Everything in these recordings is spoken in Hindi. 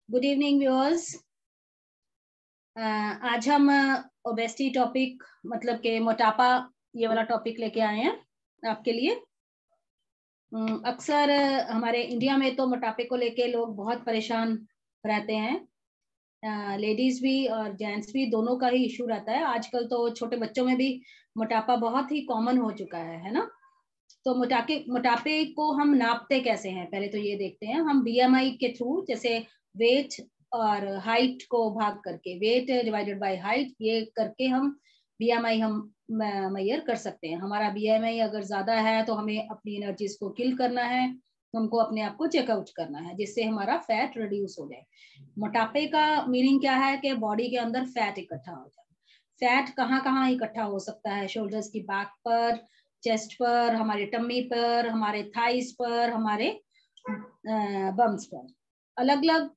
Good evening viewers. आज हम ओबेसिटी टॉपिक मतलब के मोटापा ये वाला टॉपिक लेके आए हैं आपके लिए। अक्सर हमारे इंडिया में तो मोटापे को लेके लोग बहुत परेशान रहते हैं। लेडीज भी और जेंट्स भी दोनों का ही इशू रहता है। आजकल तो छोटे बच्चों में भी मोटापा बहुत ही कॉमन हो चुका है ना। तो मोटापे को हम नापते कैसे हैं, पहले तो ये देखते हैं। हम बीएमआई के थ्रू, जैसे वेट और हाइट को भाग करके, वेट डिवाइडेड बाय हाइट, ये करके हम बीएमआई हम मेजर कर सकते हैं। हमारा बीएमआई अगर ज्यादा है तो हमें अपनी एनर्जीज को किल करना है, हमको अपने आप को चेकआउट करना है जिससे हमारा फैट रिड्यूस हो जाए। मोटापे का मीनिंग क्या है कि बॉडी के अंदर फैट इकट्ठा हो जाए। फैट कहाँ कहाँ इकट्ठा हो सकता है? शोल्डर्स की बैक पर, चेस्ट पर, हमारे टम्मी पर, हमारे थाइस पर, हमारे बम्स पर। अलग अलग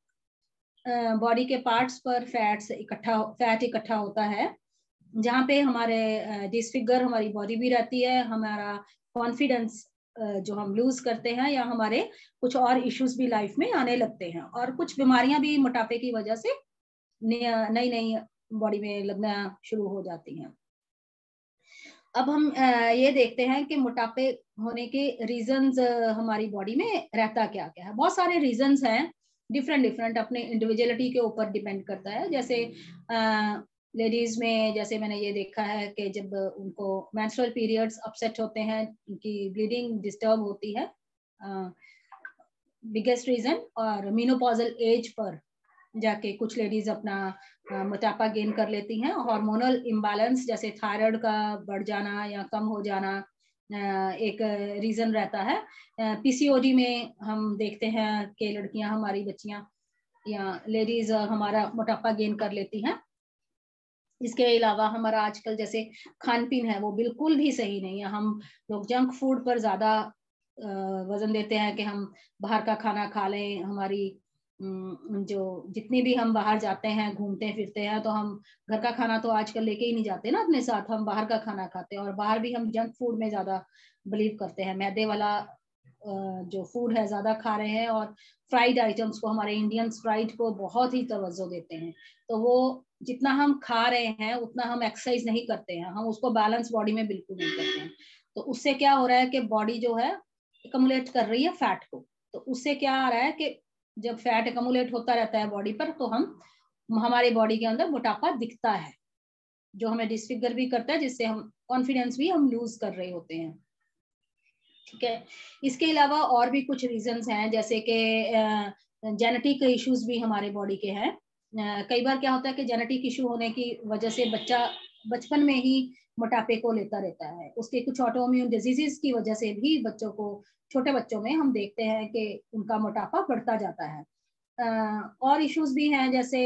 बॉडी के पार्ट्स पर फैट इकट्ठा होता है, जहाँ पे हमारे डिसफिगर हमारी बॉडी भी रहती है, हमारा कॉन्फिडेंस जो हम लूज करते हैं, या हमारे कुछ और इश्यूज भी लाइफ में आने लगते हैं, और कुछ बीमारियां भी मोटापे की वजह से नई नई बॉडी में लगना शुरू हो जाती हैं। अब हम ये देखते हैं कि मोटापे होने के रीजंस हमारी बॉडी में रहता क्या क्या है। बहुत सारे रीजंस हैं, डिफरेंट डिफरेंट, अपने इंडिविजुअलिटी के ऊपर डिपेंड करता है। जैसे लेडीज में जैसे मैंने ये देखा है कि जब उनको मेंस्ट्रुअल पीरियड्स अपसेट होते हैं, उनकी ब्लीडिंग डिस्टर्ब होती है, बिगेस्ट रीजन। और मीनोपॉजल एज पर जाके कुछ लेडीज अपना मोटापा गेन कर लेती हैं। हार्मोनल इम्बैलेंस जैसे थायराइड का बढ़ जाना या कम हो जाना एक रीजन रहता है। पीसीओडी में हम देखते हैं कि लड़कियां, हमारी बच्चियां या लेडीज हमारा मोटापा गेन कर लेती हैं। इसके अलावा हमारा आजकल जैसे खान पीन है वो बिल्कुल भी सही नहीं है। हम लोग जंक फूड पर ज्यादा वजन देते हैं कि हम बाहर का खाना खा लें। हमारी जो जितनी भी हम बाहर जाते हैं, घूमते फिरते हैं, तो हम घर का खाना तो आजकल लेके ही नहीं जाते ना अपने साथ, हम बाहर का खाना खाते हैं। और बाहर भी हम जंक फूड में ज्यादा बिलीव करते हैं, मैदे वाला जो फूड है ज्यादा खा रहे हैं, और फ्राइड आइटम्स को, हमारे इंडियंस फ्राइड को बहुत ही तवज्जो देते हैं। तो वो जितना हम खा रहे हैं उतना हम एक्सरसाइज नहीं करते हैं, हम उसको बैलेंस बॉडी में बिल्कुल नहीं करते हैं। तो उससे क्या हो रहा है कि बॉडी जो है एकमुलेट कर रही है फैट को। तो उससे क्या आ रहा है कि जब फैट एकमुलेट होता रहता है बॉडी पर, तो हमारे बॉडी के अंदर मोटापा दिखता है, जो हमें डिसफिगर भी करता है, जिससे हम कॉन्फिडेंस भी हम लूज कर रहे होते हैं। ठीक है। इसके अलावा और भी कुछ रीजंस हैं, जैसे कि जेनेटिक इश्यूज भी हमारे बॉडी के हैं। कई बार क्या होता है कि जेनेटिक इशू होने की वजह से बच्चा बचपन में ही मोटापे को लेता रहता है। उसके कुछ ऑटोइम्यून डिजीजेस की वजह से भी बच्चों को, छोटे बच्चों में हम देखते हैं कि उनका मोटापा बढ़ता जाता है। और इश्यूज भी हैं, जैसे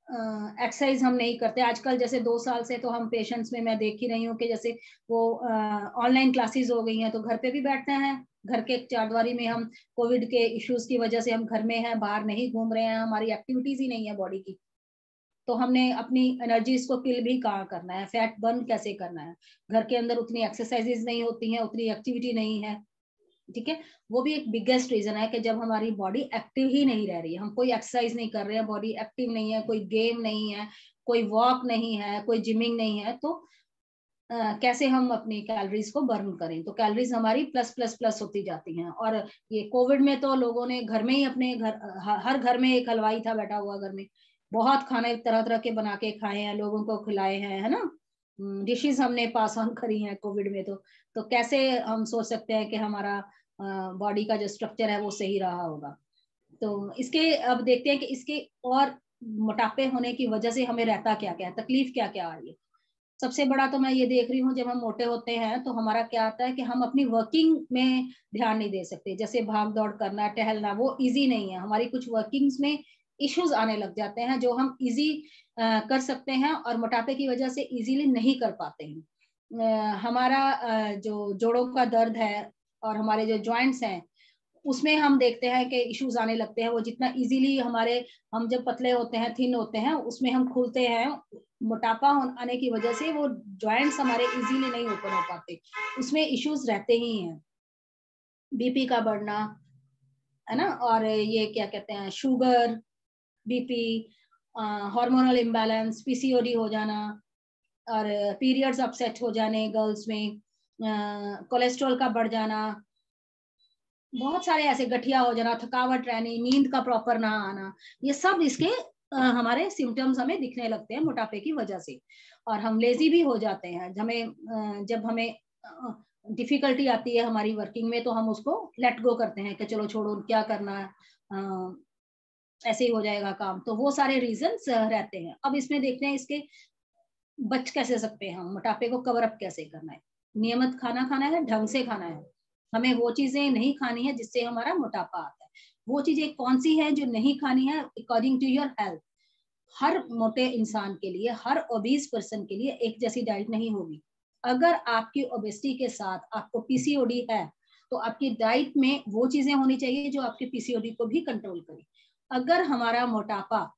एक्सरसाइज हम नहीं करते आजकल। जैसे 2 साल से तो हम पेशेंट्स में मैं देख ही रही हूँ कि जैसे वो ऑनलाइन क्लासेस हो गई हैं, तो घर पे भी बैठते हैं, घर के चारदीवारी में। हम कोविड के इश्यूज की वजह से हम घर में हैं, बाहर नहीं घूम रहे हैं, हमारी एक्टिविटीज ही नहीं है बॉडी की। तो हमने अपनी एनर्जीज को किल भी कहाँ करना है, फैट बर्न कैसे करना है? घर के अंदर उतनी एक्सरसाइजेज नहीं होती हैं, उतनी एक्टिविटी नहीं है। ठीक है। वो भी एक बिगेस्ट रीजन है कि जब हमारी बॉडी एक्टिव ही नहीं रह रही है, हम कोई एक्सरसाइज नहीं कर रहे हैं, बॉडी एक्टिव नहीं है, कोई गेम नहीं है, कोई वॉक नहीं है, कोई जिमिंग नहीं है, तो कैसे हम अपनी कैलोरीज को बर्न करें? तो कैलोरीज हमारी प्लस प्लस प्लस होती जाती हैं। और ये कोविड में तो लोगों ने घर में ही, अपने घर, हर घर में एक हलवाई था बैठा हुआ घर में, बहुत खाने तरह तरह के बना के खाए हैं, लोगों को खिलाए हैं, है ना। डिशेज हमने पास ऑन करी हैं कोविड में। तो कैसे हम सोच सकते हैं कि हमारा बॉडी का जो स्ट्रक्चर है वो सही रहा होगा? तो इसके अब देखते हैं कि इसके और मोटापे होने की वजह से हमें रहता क्या क्या है, तकलीफ क्या क्या आ रही है। सबसे बड़ा तो मैं ये देख रही हूँ, जब हम मोटे होते हैं तो हमारा क्या आता है कि हम अपनी वर्किंग में ध्यान नहीं दे सकते। जैसे भाग दौड़ करना, टहलना, वो इजी नहीं है। हमारी कुछ वर्किंग्स में इश्यूज आने लग जाते हैं जो हम इजी कर सकते हैं, और मोटापे की वजह से इजीली नहीं कर पाते हैं। हमारा जो जोड़ों का दर्द है और हमारे जो जॉइंट्स हैं, उसमें हम देखते हैं कि इश्यूज आने लगते हैं। वो जितना इजीली हम जब पतले होते हैं, थिन होते हैं, उसमें हम खुलते हैं। मोटापा आने की वजह से वो जॉइंट्स हमारे इजीली नहीं ओपन हो पाते, उसमें इश्यूज रहते ही हैं। बीपी का बढ़ना, है ना, और ये क्या कहते हैं, sugar, BP, hormonal imbalance, PCOD हो जाना, और पीरियड्स अपसेट हो जाने गर्ल्स में, कोलेस्ट्रॉल का बढ़ जाना, बहुत सारे ऐसे, गठिया हो जाना, थकावट रहनी, नींद का प्रॉपर ना आना, ये सब इसके हमारे सिम्टम्स हमें दिखने लगते हैं मोटापे की वजह से। और हम लेजी भी हो जाते हैं, हमें जब हमें डिफिकल्टी आती है हमारी वर्किंग में, तो हम उसको लेट गो करते हैं कि चलो छोड़ो, क्या करना है, ऐसे ही हो जाएगा काम। तो वो सारे रीजंस रहते हैं। अब इसमें देखते हैं इसके बच कैसे सकते हैं, हम मोटापे को कवर अप कैसे करना है। नियमित खाना खाना है, ढंग से खाना है, हमें वो चीजें नहीं खानी है जिससे हमारा मोटापा आता है। वो चीजें कौन सी है जो नहीं खानी है अकॉर्डिंग टू योर हेल्थ। हर मोटे इंसान के लिए, हर ओबीज पर्सन के लिए एक जैसी डाइट नहीं होगी। अगर आपकी ओबेसिटी के साथ आपको पीसीओडी है, तो आपकी डाइट में वो चीजें होनी चाहिए जो आपके पीसीओडी को भी कंट्रोल करे। अगर हमारा मोटापा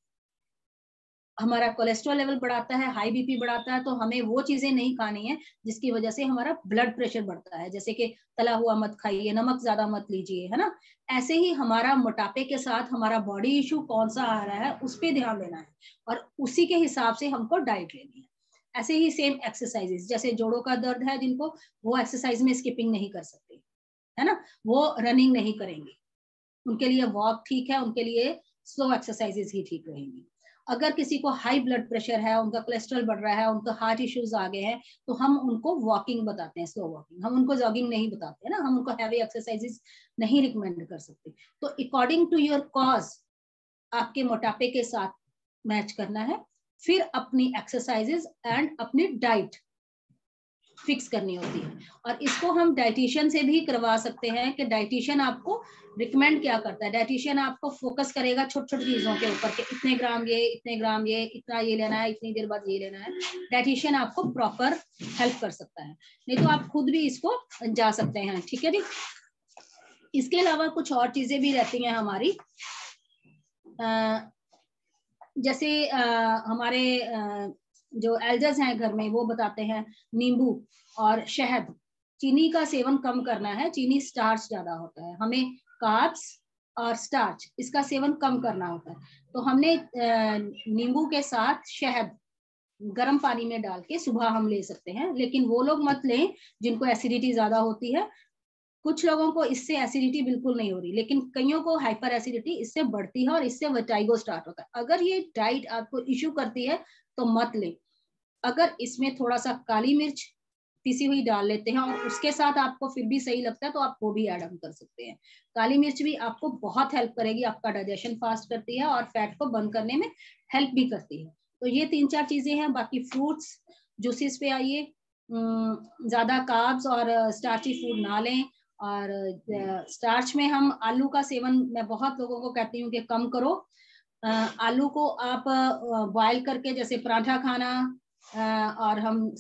हमारा कोलेस्ट्रॉल लेवल बढ़ाता है, हाई बीपी बढ़ाता है, तो हमें वो चीजें नहीं खानी है जिसकी वजह से हमारा ब्लड प्रेशर बढ़ता है। जैसे कि तला हुआ मत खाइए, नमक ज्यादा मत लीजिए, है ना। ऐसे ही हमारा मोटापे के साथ हमारा बॉडी इशू कौन सा आ रहा है उस पर ध्यान देना है, और उसी के हिसाब से हमको डाइट लेनी है। ऐसे ही सेम एक्सरसाइजेस, जैसे जोड़ों का दर्द है जिनको, वो एक्सरसाइज में स्किपिंग नहीं कर सकते, है ना, वो रनिंग नहीं करेंगे, उनके लिए वॉक ठीक है, उनके लिए स्लो एक्सरसाइजेस ही ठीक रहेंगी। अगर किसी को हाई ब्लड प्रेशर है, उनका कोलेस्ट्रॉल बढ़ रहा है, उनका हार्ट इश्यूज आ गए हैं, तो हम उनको वॉकिंग बताते हैं, स्लो वॉकिंग। हम उनको जॉगिंग नहीं बताते ना, हम उनको हैवी एक्सरसाइजेस नहीं रिकमेंड कर सकते। तो अकॉर्डिंग टू योर कॉज आपके मोटापे के साथ मैच करना है, फिर अपनी एक्सरसाइजेस एंड अपनी डाइट फिक्स करनी होती है। और इसको हम डाइटिशियन से भी करवा सकते हैं कि डाइटिशियन आपको रिकमेंड क्या करता है। डाइटिशियन आपको फोकस करेगा छोटी छोटी चीजों के ऊपर कि इतने ग्राम ये, इतने ग्राम ये, इतना ये लेना है, इतनी देर बाद ये लेना है। डाइटिशियन आपको प्रॉपर हेल्प कर सकता है, नहीं तो आप खुद भी इसको जा सकते हैं। ठीक है जी। इसके अलावा कुछ और चीजें भी रहती हैं हमारी, जैसे हमारे जो एल्डर्स हैं घर में, वो बताते हैं नींबू और शहद, चीनी का सेवन कम करना है। चीनी स्टार्च ज्यादा होता है, हमें कार्ब्स और स्टार्च इसका सेवन कम करना होता है। तो हमने नींबू के साथ शहद गर्म पानी में डाल के सुबह हम ले सकते हैं, लेकिन वो लोग मत लें जिनको एसिडिटी ज्यादा होती है। कुछ लोगों को इससे एसिडिटी बिल्कुल नहीं हो रही, लेकिन कईयों को हाइपर एसिडिटी इससे बढ़ती है और इससे वर्टाइगो स्टार्ट होता है। अगर ये डाइट आपको इश्यू करती है तो मत ले। अगर इसमें थोड़ा सा काली मिर्च पिसी हुई डाल लेते हैं और उसके साथ आपको फिर भी सही लगता है तो आप वो भी ऐड ऑन कर सकते हैं। काली मिर्च भी आपको बहुत हेल्प करेगी, आपका डाइजेशन फास्ट करती है और फैट को बर्न करने में हेल्प भी करती है। तो ये 3-4 चीजें हैं। बाकी फ्रूट्स, जूसेस पे आइए, ज्यादा कार्ब्स और स्टार्ची फूड ना लें। और स्टार्च में हम आलू का सेवन, मैं बहुत लोगों को कहती हूँ कि कम करो। आलू को आप बॉयल करके जैसे पराठा खाना, और हम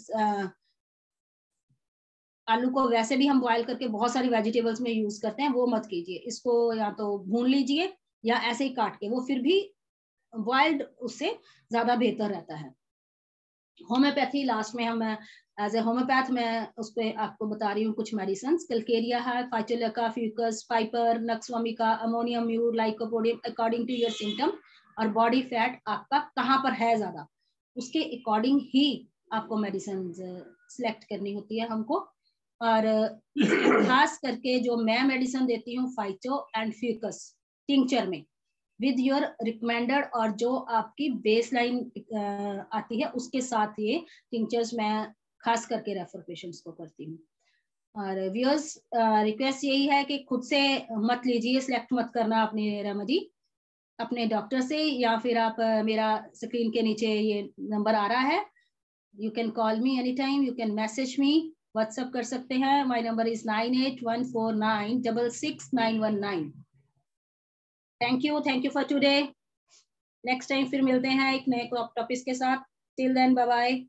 आलू को वैसे भी हम बॉयल करके बहुत सारी वेजिटेबल्स में यूज करते हैं, वो मत कीजिए। इसको या तो भून लीजिए या ऐसे ही काट के, वो फिर भी बॉइल्ड उससे ज्यादा बेहतर रहता है। होम्योपैथी लास्ट में हम एज ए होम्योपैथ मैं उस पर आपको बता रही हूँ कुछ मेडिसिन। कल्केरिया है, phytolacca, fucus, piper, nux vomica, ammonium mur, lycopodium, according to your symptom और बॉडी फैट आपका कहाँ पर है ज्यादा, उसके अकॉर्डिंग ही आपको मेडिसिन सिलेक्ट करनी होती है हमको। और खास करके जो मैं मेडिसिन देती हूँ फाइटो एंड फ्यूकस टिंचर में विद योर रिकमेंडेड, और जो आपकी बेसलाइन आती है उसके साथ ये टिंचर्स मैं खास करके रेफर पेशेंट्स को करती हूँ। और व्यूअर्स रिक्वेस्ट यही है कि खुद से मत लीजिए, सिलेक्ट मत करना अपनी रेमेडी, अपने डॉक्टर से, या फिर आप मेरा स्क्रीन के नीचे ये नंबर आ रहा है, you can call me any time, you can message me, WhatsApp कर सकते हैं। My number is 9814966919। Thank you for today. Next time फिर मिलते हैं एक नए टॉपिक के साथ। Till then bye bye.